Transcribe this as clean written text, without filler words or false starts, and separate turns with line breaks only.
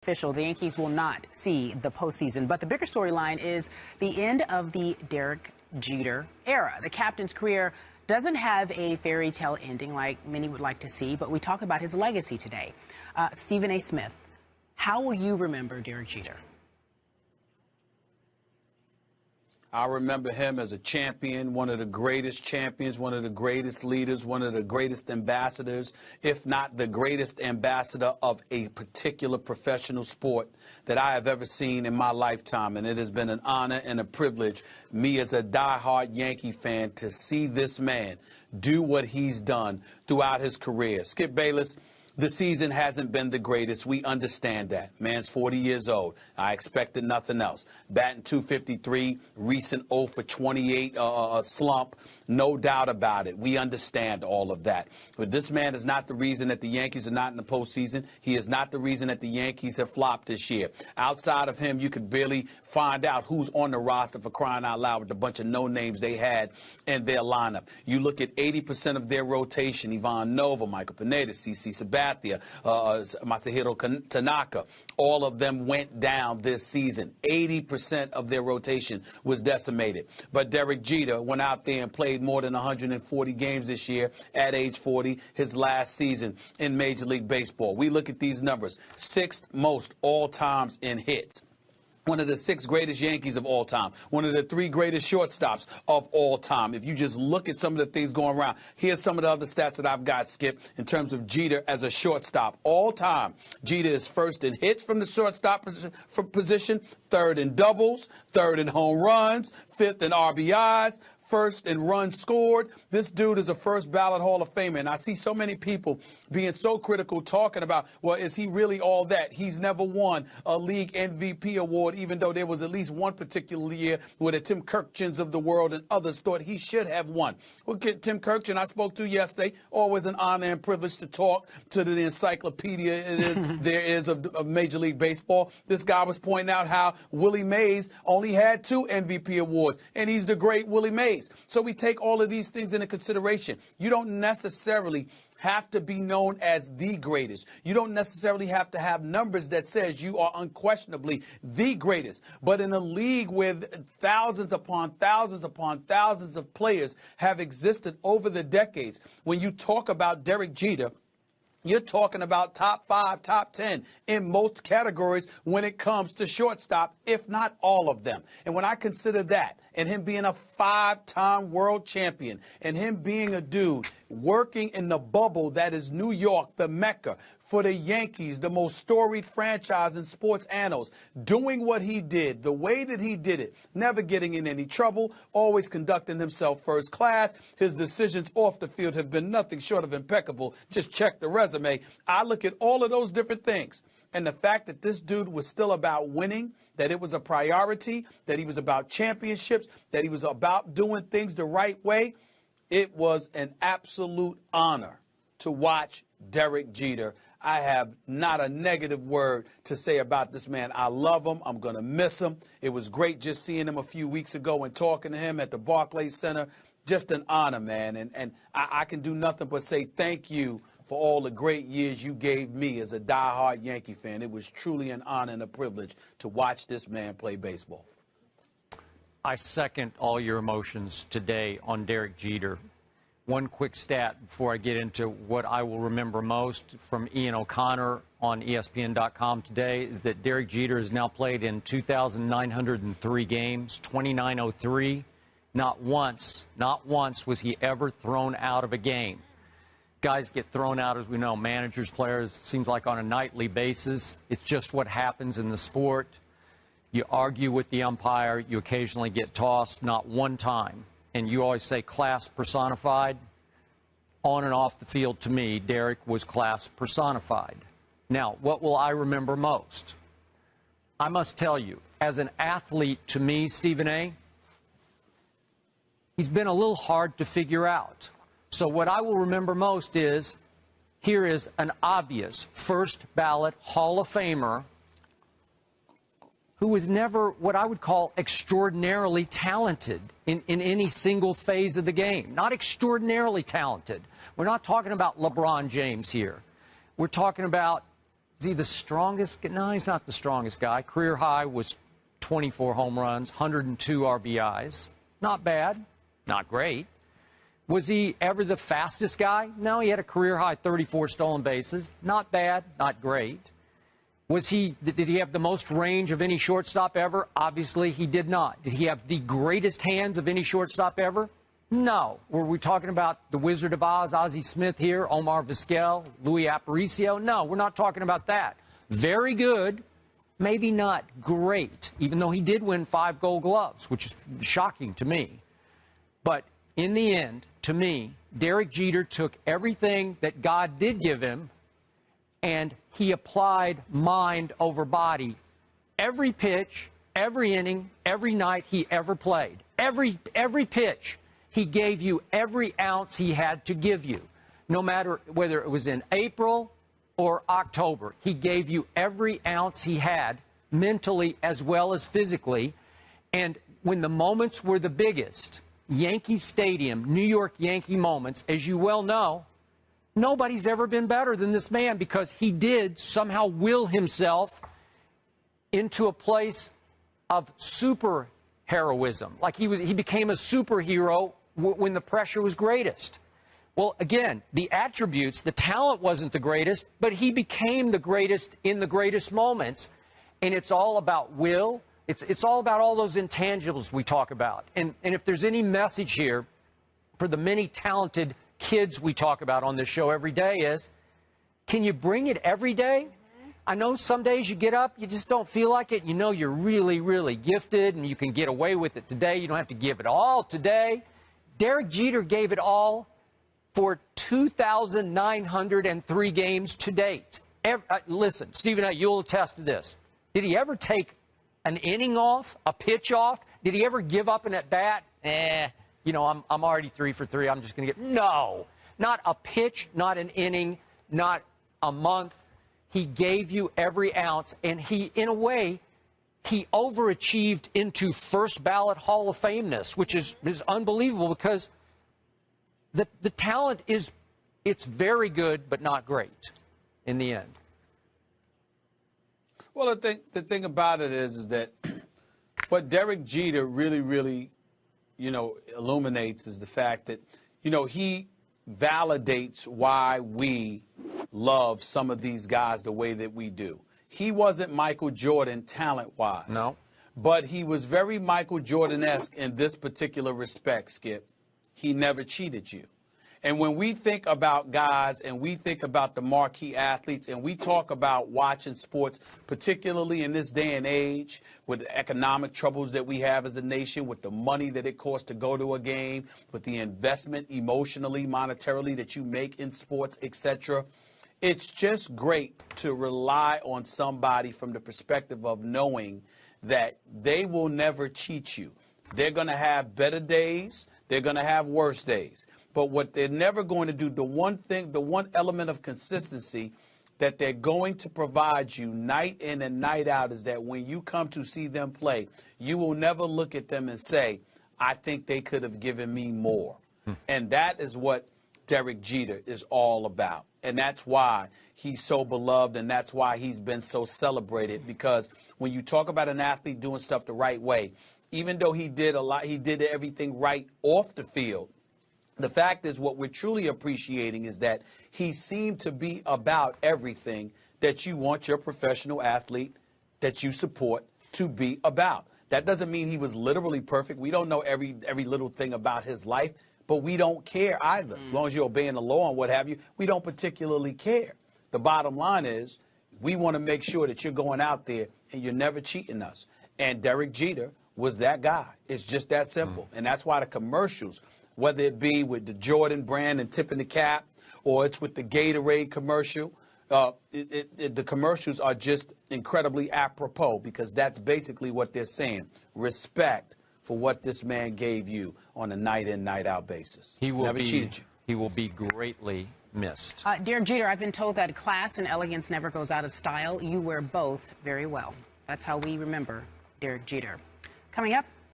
Official, the Yankees will not see the postseason. But the bigger storyline is the end of the Derek Jeter era. The captain's career doesn't have a fairy tale ending like many would like to see, but we talk about his legacy today. Stephen A. Smith, how will you remember Derek Jeter?
I remember him as a champion, one of the greatest champions, one of the greatest leaders, one of the greatest ambassadors, if not the greatest ambassador of a particular professional sport that I have ever seen in my lifetime. And it has been an honor and a privilege, me as a diehard Yankee fan, to see this man do what he's done throughout his career. Skip Bayless, the season hasn't been the greatest. We understand that. Man's 40 years old. I expected nothing else. Batting .253, recent 0 for 28 slump. No doubt about it. We understand all of that. But this man is not the reason that the Yankees are not in the postseason. He is not the reason that the Yankees have flopped this year. Outside of him, you could barely find out who's on the roster, for crying out loud, with a bunch of no-names they had in their lineup. You look at 80% of their rotation: Ivan Nova, Michael Pineda, CC Sabathia, Masahiro Tanaka. All of them went down this season. 80% of their rotation was decimated. But Derek Jeter went out there and played more than 140 games this year at age 40, his last season in Major League Baseball. We look at these numbers: sixth most all times in hits. One of the 6 greatest Yankees of all time. One of the 3 greatest shortstops of all time. If you just look at some of the things going around, here's some of the other stats that I've got, Skip, in terms of Jeter as a shortstop. All time, Jeter is first in hits from the shortstop position, third in doubles, third in home runs, fifth in RBIs, first in runs scored. This dude is a first ballot Hall of Famer. And I see so many people being so critical, talking about, well, is he really all that? He's never won a league MVP award, even though there was at least one particular year where the Tim Kirchens of the world and others thought he should have won. We'll get Tim Kirchen I spoke to yesterday. Always an honor and privilege to talk to the encyclopedia there is of Major League Baseball. This guy was pointing out how Willie Mays only had 2 MVP awards, and he's the great Willie Mays. So we take all of these things into consideration. You don't necessarily have to be known as the greatest. You don't necessarily have to have numbers that says you are unquestionably the greatest. But in a league where thousands upon thousands upon thousands of players have existed over the decades, when you talk about Derek Jeter, you're talking about top 5, top 10 in most categories when it comes to shortstop, if not all of them. And when I consider that, and him being a 5-time world champion, and him being a dude working in the bubble that is New York, the Mecca, for the Yankees, the most storied franchise in sports annals, doing what he did, the way that he did it, never getting in any trouble, always conducting himself first class. His decisions off the field have been nothing short of impeccable. Just check the resume. I look at all of those different things, and the fact that this dude was still about winning, that it was a priority, that he was about championships, that he was about doing things the right way, it was an absolute honor to watch Derek Jeter. I have not a negative word to say about this man. I love him. I'm going to miss him. It was great just seeing him a few weeks ago and talking to him at the Barclays Center. Just an honor, man. And I can do nothing but say thank you for all the great years you gave me as a diehard Yankee fan. It was truly an honor and a privilege to watch this man play baseball.
I second all your emotions today on Derek Jeter. One quick stat before I get into what I will remember most from Ian O'Connor on ESPN.com today is that Derek Jeter has now played in 2,903 games, 2,903. Not once was he ever thrown out of a game. Guys get thrown out, as we know, managers, players, seems like on a nightly basis. It's just what happens in the sport. You argue with the umpire, you occasionally get tossed, not one time. And you always say class personified. On and off the field, to me, Derek was class personified. Now, what will I remember most? I must tell you, as an athlete, to me, Stephen A., he's been a little hard to figure out. So what I will remember most is, here is an obvious first ballot Hall of Famer who was never what I would call extraordinarily talented in any single phase of the game. Not extraordinarily talented. We're not talking about LeBron James here. We're talking about Is he the strongest? No, he's not the strongest guy. Career high was 24 home runs, 102 RBIs. Not bad, not great. Was he ever the fastest guy? No, he had a career high 34 stolen bases. Not bad, not great. Did he have the most range of any shortstop ever? Obviously, he did not. Did he have the greatest hands of any shortstop ever? No. Were we talking about the Wizard of Oz, Ozzie Smith here, Omar Vizquel, Louis Aparicio? No, we're not talking about that. Very good, maybe not great, even though he did win 5 Gold Gloves, which is shocking to me. But in the end, to me, Derek Jeter took everything that God did give him, and he applied mind over body. Every pitch, every inning, every night he ever played. Every pitch, he gave you every ounce he had to give you. No matter whether it was in April or October, he gave you every ounce he had, mentally as well as physically. And when the moments were the biggest, Yankee Stadium, New York Yankee moments, as you well know, nobody's ever been better than this man, because he did somehow will himself into a place of super heroism. Like he became a superhero when the pressure was greatest. Well, again, the attributes, the talent wasn't the greatest, but he became the greatest in the greatest moments. And it's all about will. It's all about all those intangibles we talk about. And if there's any message here for the many talented kids we talk about on this show every day is, can you bring it every day? I know some days you get up, you just don't feel like it. You know you're really, really gifted and you can get away with it today. You don't have to give it all today. Derek Jeter gave it all for 2,903 games to date. Listen, Stephen, you'll attest to this. Did he ever take an inning off, a pitch off? Did he ever give up an at-bat? You know, I'm already 3 for 3. I'm just going to get... No, not a pitch, not an inning, not a month. He gave you every ounce, and he, in a way, he overachieved into first ballot Hall of Fameness, which is unbelievable, because the talent it's very good, but not great in the end.
Well, the thing about it is that what Derek Jeter really, illuminates is the fact that, he validates why we love some of these guys the way that we do. He wasn't Michael Jordan talent-wise.
No.
But he was very Michael Jordan-esque in this particular respect, Skip. He never cheated you. And when we think about guys and we think about the marquee athletes and we talk about watching sports, particularly in this day and age with the economic troubles that we have as a nation, with the money that it costs to go to a game, with the investment emotionally, monetarily that you make in sports, etc., it's just great to rely on somebody from the perspective of knowing that they will never cheat you. They're going to have better days. They're going to have worse days. But what they're never going to do, the one element of consistency that they're going to provide you night in and night out is that when you come to see them play, you will never look at them and say, I think they could have given me more. And that is what Derek Jeter is all about. And that's why he's so beloved, and that's why he's been so celebrated, because when you talk about an athlete doing stuff the right way, even though he did everything right off the field, the fact is what we're truly appreciating is that he seemed to be about everything that you want your professional athlete that you support to be about. That doesn't mean he was literally perfect. We don't know every little thing about his life, but we don't care either. As long as you're obeying the law and what have you, we don't particularly care. The bottom line is we want to make sure that you're going out there and you're never cheating us. And Derek Jeter was that guy. It's just that simple. And that's why the commercials, whether it be with the Jordan brand and tipping the cap, or it's with the Gatorade commercial, the commercials are just incredibly apropos, because that's basically what they're saying. Respect for what this man gave you on a night-in, night-out basis.
He will
never cheated you.
He will be greatly missed.
Derek Jeter, I've been told that class and elegance never goes out of style. You wear both very well. That's how we remember Derek Jeter. Coming up,